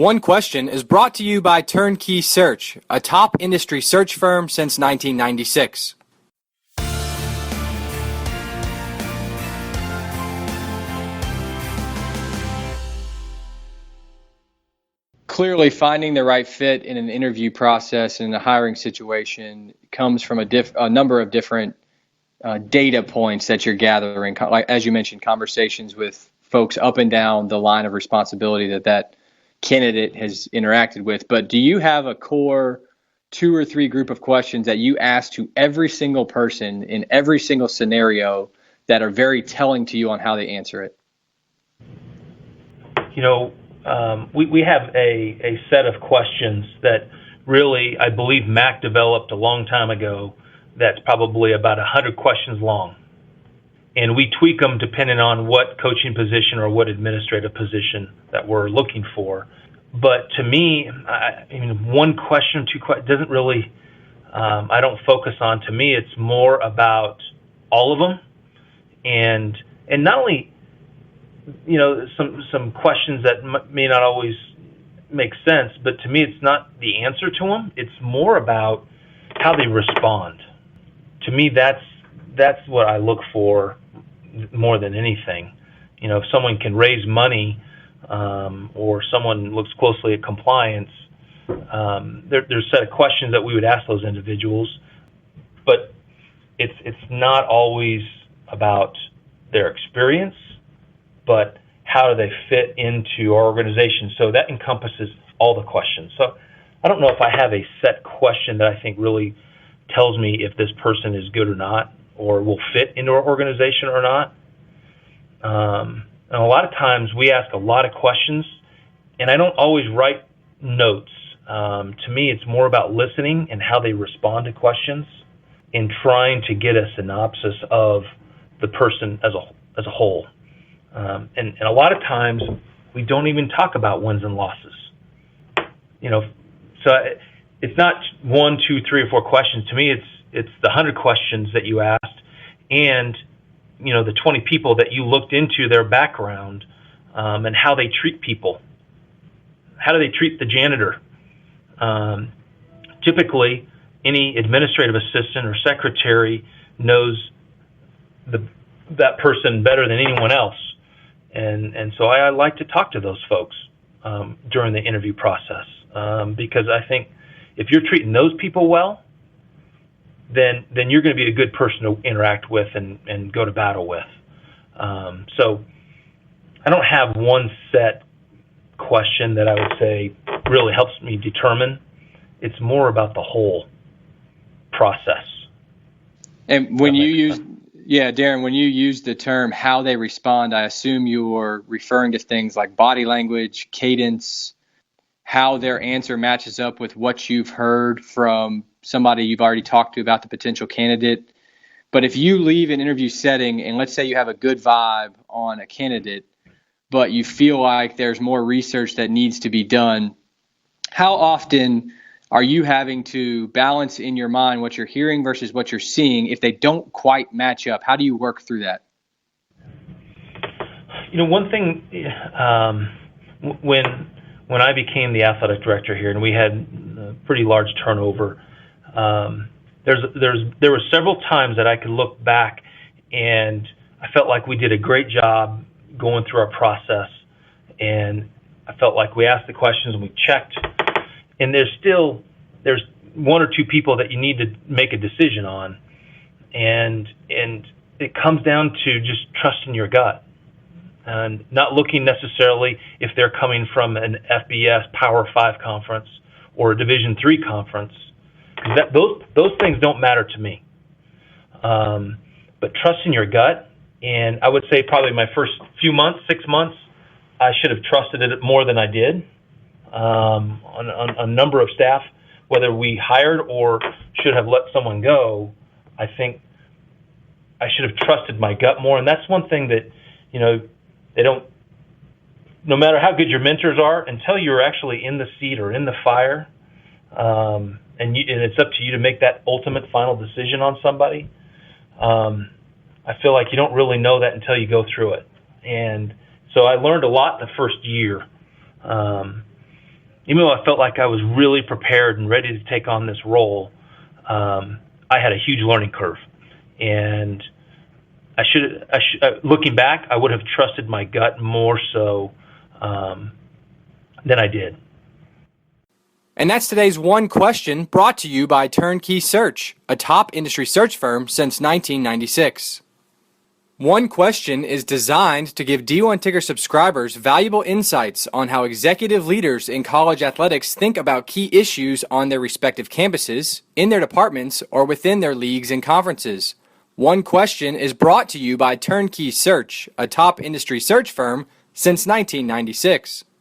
One Question is brought to you by Turnkey Search, a top industry search firm since 1996. Clearly, finding the right fit in an interview process and in a hiring situation comes from a number of different data points that you're gathering. Like, as you mentioned, conversations with folks up and down the line of responsibility that candidate has interacted with. But do you have a core 2 or 3 group of questions that you ask to every single person in every single scenario that are very telling to you on how they answer it? We have a set of questions that really, I believe Mack developed a long time ago that's probably about 100 questions long. And we tweak them depending on what coaching position or what administrative position that we're looking for. But to me, one question, 2 questions doesn't really, I don't focus on. To me, it's more about all of them. And not only, some questions that may not always make sense, but to me, it's not the answer to them. It's more about how they respond. To me, that's what I look for more than anything. If someone can raise money, or someone looks closely at compliance, there's a set of questions that we would ask those individuals, but it's not always about their experience, but how do they fit into our organization? So that encompasses all the questions. So I don't know if I have a set question that I think really tells me if this person is good or not, or will fit into our organization or not. And a lot of times we ask a lot of questions, and I don't always write notes. To me, it's more about listening and how they respond to questions and trying to get a synopsis of the person as a whole. And a lot of times we don't even talk about wins and losses. So it's not 1, 2, 3, or 4 questions. To me, it's the 100 questions that you asked, and the 20 people that you looked into their background, and how they treat people. How do they treat the janitor? Typically, any administrative assistant or secretary knows that person better than anyone else. And so I like to talk to those folks during the interview process, because I think if you're treating those people well, then you're going to be a good person to interact with and go to battle with. So I don't have one set question that I would say really helps me determine. It's more about the whole process. And when you use, Darren, when you use the term how they respond, I assume you're referring to things like body language, cadence, how their answer matches up with what you've heard from somebody you've already talked to about the potential candidate. But if you leave an interview setting and let's say you have a good vibe on a candidate, but you feel like there's more research that needs to be done, how often are you having to balance in your mind what you're hearing versus what you're seeing if they don't quite match up? How do you work through that? One thing, when I became the athletic director here and we had a pretty large turnover, there were several times that I could look back and I felt like we did a great job going through our process, and I felt like we asked the questions and we checked, and there's 1 or 2 people that you need to make a decision on, and it comes down to just trusting your gut and not looking necessarily if they're coming from an FBS Power 5 conference or a Division 3 conference. Those things don't matter to me. But trusting your gut, and I would say probably my first few months, 6 months, I should have trusted it more than I did. On a number of staff, whether we hired or should have let someone go, I think I should have trusted my gut more. And that's one thing that, they don't, no matter how good your mentors are, until you're actually in the seat or in the fire, and it's up to you to make that ultimate final decision on somebody, I feel like you don't really know that until you go through it. And so I learned a lot the first year. even though I felt like I was really prepared and ready to take on this role, I had a huge learning curve. And looking back, I would have trusted my gut more so than I did. And that's today's One Question, brought to you by Turnkey Search, a top industry search firm since 1996. One Question is designed to give D1 Ticker subscribers valuable insights on how executive leaders in college athletics think about key issues on their respective campuses, in their departments, or within their leagues and conferences. One Question is brought to you by Turnkey Search, a top industry search firm since 1996.